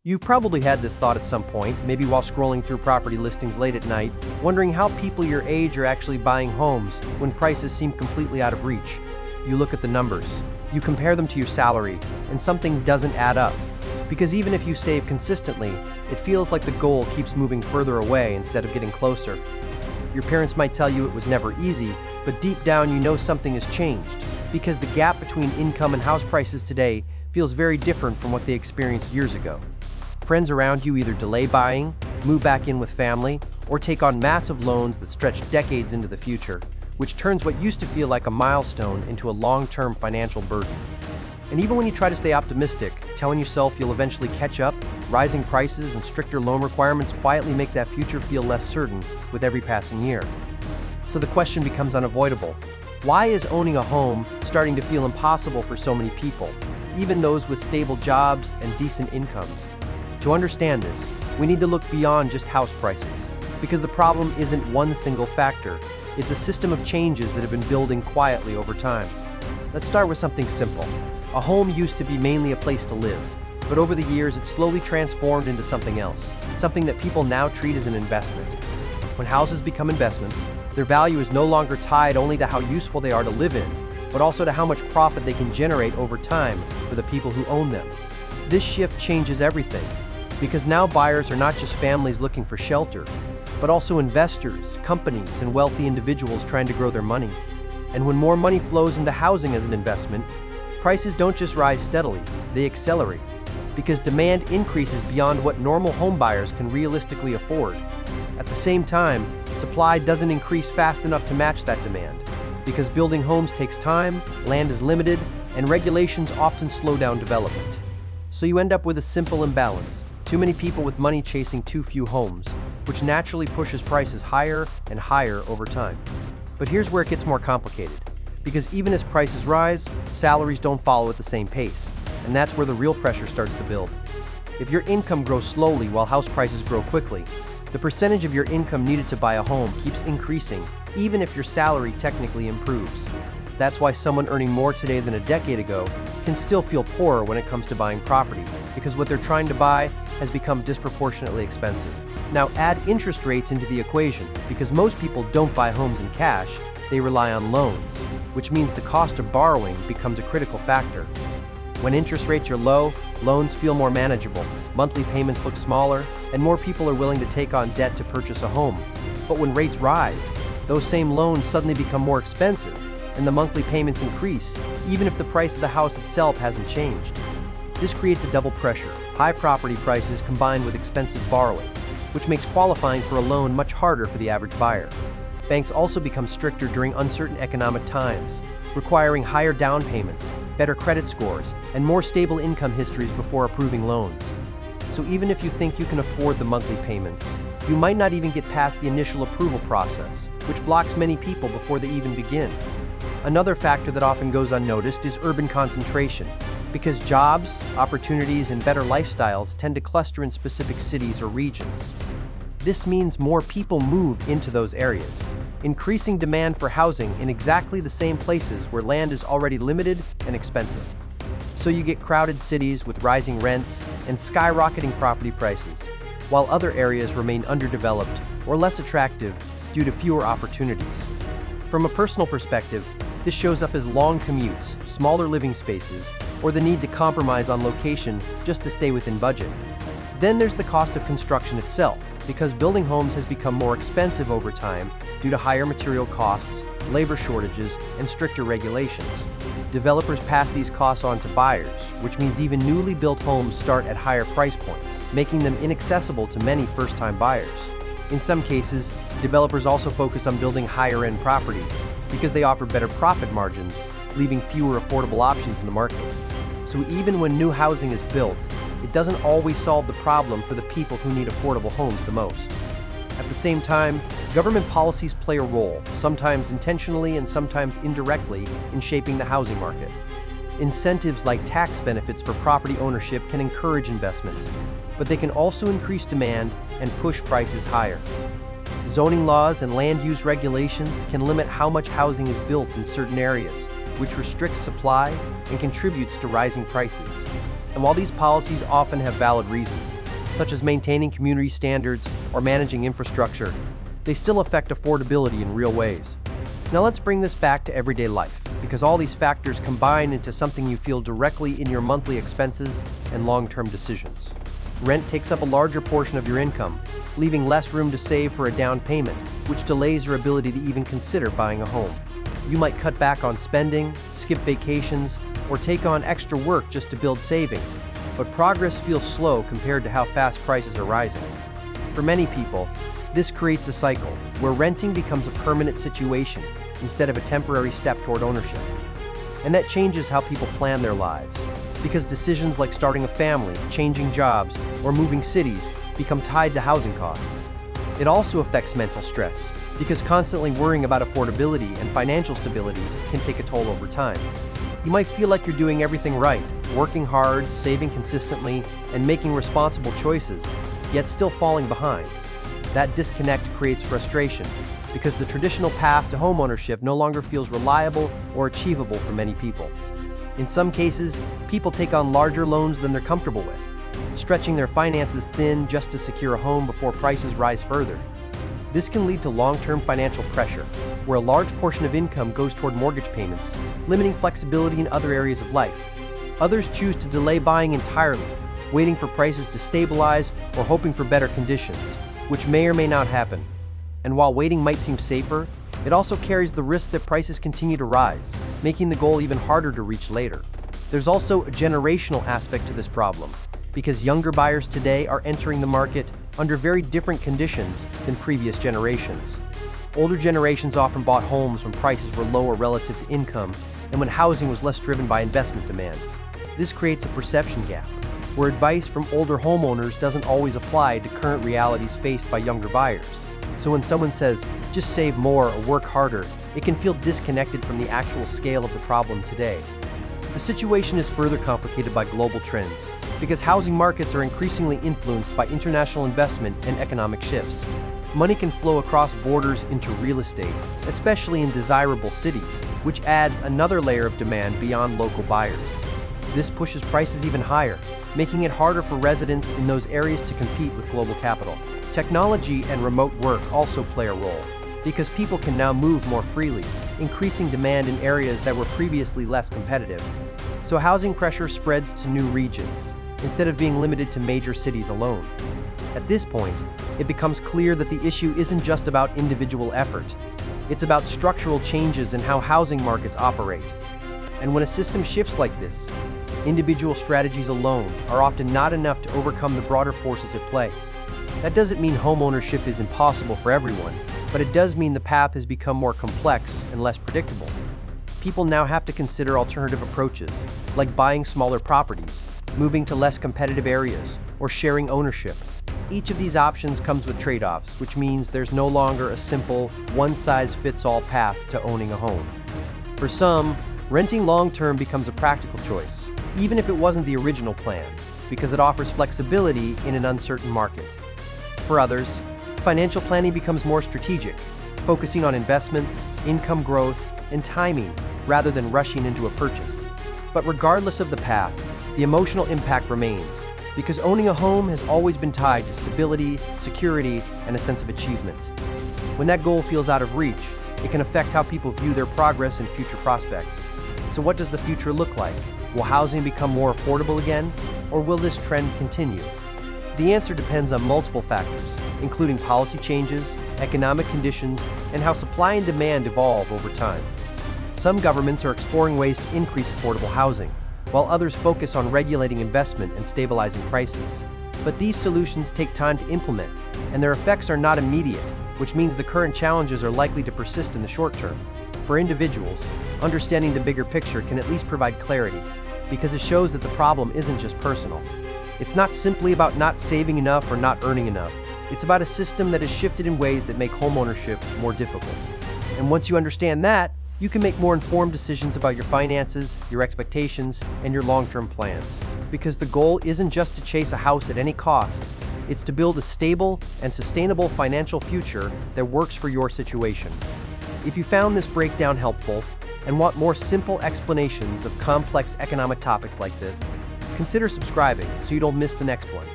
You've probably had this thought at some point, maybe while scrolling through property listings late at night, wondering how people your age are actually buying homes when prices seem completely out of reach. You look at the numbers, you compare them to your salary, and something doesn't add up. Because even if you save consistently, it feels like the goal keeps moving further away instead of getting closer. Your parents might tell you it was never easy, but deep down you know something has changed, because the gap between income and house prices today feels very different from what they experienced years ago. Friends around you either delay buying, move back in with family, or take on massive loans that stretch decades into the future, which turns what used to feel like a milestone into a long-term financial burden. And even when you try to stay optimistic, telling yourself you'll eventually catch up, rising prices and stricter loan requirements quietly make that future feel less certain with every passing year. So the question becomes unavoidable. Why is owning a home starting to feel impossible for so many people, even those with stable jobs and decent incomes? To understand this, we need to look beyond just house prices, because the problem isn't one single factor. It's a system of changes that have been building quietly over time. Let's start with something simple. A home used to be mainly a place to live, but over the years it slowly transformed into something else, something that people now treat as an investment. When houses become investments, their value is no longer tied only to how useful they are to live in, but also to how much profit they can generate over time for the people who own them. This shift changes everything, because now buyers are not just families looking for shelter, but also investors, companies, and wealthy individuals trying to grow their money. And when more money flows into housing as an investment, prices don't just rise steadily, they accelerate, because demand increases beyond what normal home buyers can realistically afford. At the same time, supply doesn't increase fast enough to match that demand, because building homes takes time, land is limited, and regulations often slow down development. So you end up with a simple imbalance. Too many people with money chasing too few homes, which naturally pushes prices higher and higher over time. But here's where it gets more complicated, because even as prices rise, salaries don't follow at the same pace, and that's where the real pressure starts to build. If your income grows slowly while house prices grow quickly, the percentage of your income needed to buy a home keeps increasing, even if your salary technically improves. That's why someone earning more today than a decade ago can still feel poorer when it comes to buying property, because what they're trying to buy has become disproportionately expensive. Now add interest rates into the equation, because most people don't buy homes in cash, they rely on loans, which means the cost of borrowing becomes a critical factor. When interest rates are low, loans feel more manageable, monthly payments look smaller, and more people are willing to take on debt to purchase a home. But when rates rise, those same loans suddenly become more expensive, and the monthly payments increase, even if the price of the house itself hasn't changed. This creates a double pressure: high property prices combined with expensive borrowing, which makes qualifying for a loan much harder for the average buyer. Banks also become stricter during uncertain economic times, requiring higher down payments, better credit scores, and more stable income histories before approving loans. So even if you think you can afford the monthly payments, you might not even get past the initial approval process, which blocks many people before they even begin. Another factor that often goes unnoticed is urban concentration, because jobs, opportunities, and better lifestyles tend to cluster in specific cities or regions. This means more people move into those areas, increasing demand for housing in exactly the same places where land is already limited and expensive. So you get crowded cities with rising rents and skyrocketing property prices, while other areas remain underdeveloped or less attractive due to fewer opportunities. From a personal perspective, this shows up as long commutes, smaller living spaces, or the need to compromise on location just to stay within budget. Then there's the cost of construction itself, because building homes has become more expensive over time due to higher material costs, labor shortages, and stricter regulations. Developers pass these costs on to buyers, which means even newly built homes start at higher price points, making them inaccessible to many first-time buyers. In some cases, developers also focus on building higher-end properties because they offer better profit margins, leaving fewer affordable options in the market. So even when new housing is built, it doesn't always solve the problem for the people who need affordable homes the most. At the same time, government policies play a role, sometimes intentionally and sometimes indirectly, in shaping the housing market. Incentives like tax benefits for property ownership can encourage investment, but they can also increase demand and push prices higher. Zoning laws and land use regulations can limit how much housing is built in certain areas, which restricts supply and contributes to rising prices. And while these policies often have valid reasons, such as maintaining community standards or managing infrastructure, they still affect affordability in real ways. Now let's bring this back to everyday life, because all these factors combine into something you feel directly in your monthly expenses and long-term decisions. Rent takes up a larger portion of your income, leaving less room to save for a down payment, which delays your ability to even consider buying a home. You might cut back on spending, skip vacations, or take on extra work just to build savings, but progress feels slow compared to how fast prices are rising. For many people, this creates a cycle where renting becomes a permanent situation instead of a temporary step toward ownership. And that changes how people plan their lives, because decisions like starting a family, changing jobs, or moving cities become tied to housing costs. It also affects mental stress, because constantly worrying about affordability and financial stability can take a toll over time. You might feel like you're doing everything right, working hard, saving consistently, and making responsible choices, yet still falling behind. That disconnect creates frustration, because the traditional path to homeownership no longer feels reliable or achievable for many people. In some cases, people take on larger loans than they're comfortable with, stretching their finances thin just to secure a home before prices rise further. This can lead to long-term financial pressure, where a large portion of income goes toward mortgage payments, limiting flexibility in other areas of life. Others choose to delay buying entirely, waiting for prices to stabilize or hoping for better conditions, which may or may not happen. And while waiting might seem safer, it also carries the risk that prices continue to rise, making the goal even harder to reach later. There's also a generational aspect to this problem, because younger buyers today are entering the market under very different conditions than previous generations. Older generations often bought homes when prices were lower relative to income and when housing was less driven by investment demand. This creates a perception gap, where advice from older homeowners doesn't always apply to current realities faced by younger buyers. So when someone says, just save more or work harder, it can feel disconnected from the actual scale of the problem today. The situation is further complicated by global trends, because housing markets are increasingly influenced by international investment and economic shifts. Money can flow across borders into real estate, especially in desirable cities, which adds another layer of demand beyond local buyers. This pushes prices even higher, making it harder for residents in those areas to compete with global capital. Technology and remote work also play a role, because people can now move more freely, increasing demand in areas that were previously less competitive. So housing pressure spreads to new regions, instead of being limited to major cities alone. At this point, it becomes clear that the issue isn't just about individual effort. It's about structural changes in how housing markets operate. And when a system shifts like this, individual strategies alone are often not enough to overcome the broader forces at play. That doesn't mean homeownership is impossible for everyone, but it does mean the path has become more complex and less predictable. People now have to consider alternative approaches, like buying smaller properties, moving to less competitive areas, or sharing ownership. Each of these options comes with trade-offs, which means there's no longer a simple, one-size-fits-all path to owning a home. For some, renting long-term becomes a practical choice, even if it wasn't the original plan, because it offers flexibility in an uncertain market. For others, financial planning becomes more strategic, focusing on investments, income growth, and timing, rather than rushing into a purchase. But regardless of the path, the emotional impact remains, because owning a home has always been tied to stability, security, and a sense of achievement. When that goal feels out of reach, it can affect how people view their progress and future prospects. So what does the future look like? Will housing become more affordable again, or will this trend continue? The answer depends on multiple factors, including policy changes, economic conditions, and how supply and demand evolve over time. Some governments are exploring ways to increase affordable housing, while others focus on regulating investment and stabilizing prices. But these solutions take time to implement, and their effects are not immediate, which means the current challenges are likely to persist in the short term. For individuals, understanding the bigger picture can at least provide clarity, because it shows that the problem isn't just personal. It's not simply about not saving enough or not earning enough. It's about a system that has shifted in ways that make homeownership more difficult. And once you understand that, you can make more informed decisions about your finances, your expectations, and your long-term plans. Because the goal isn't just to chase a house at any cost, it's to build a stable and sustainable financial future that works for your situation. If you found this breakdown helpful and want more simple explanations of complex economic topics like this, consider subscribing so you don't miss the next one.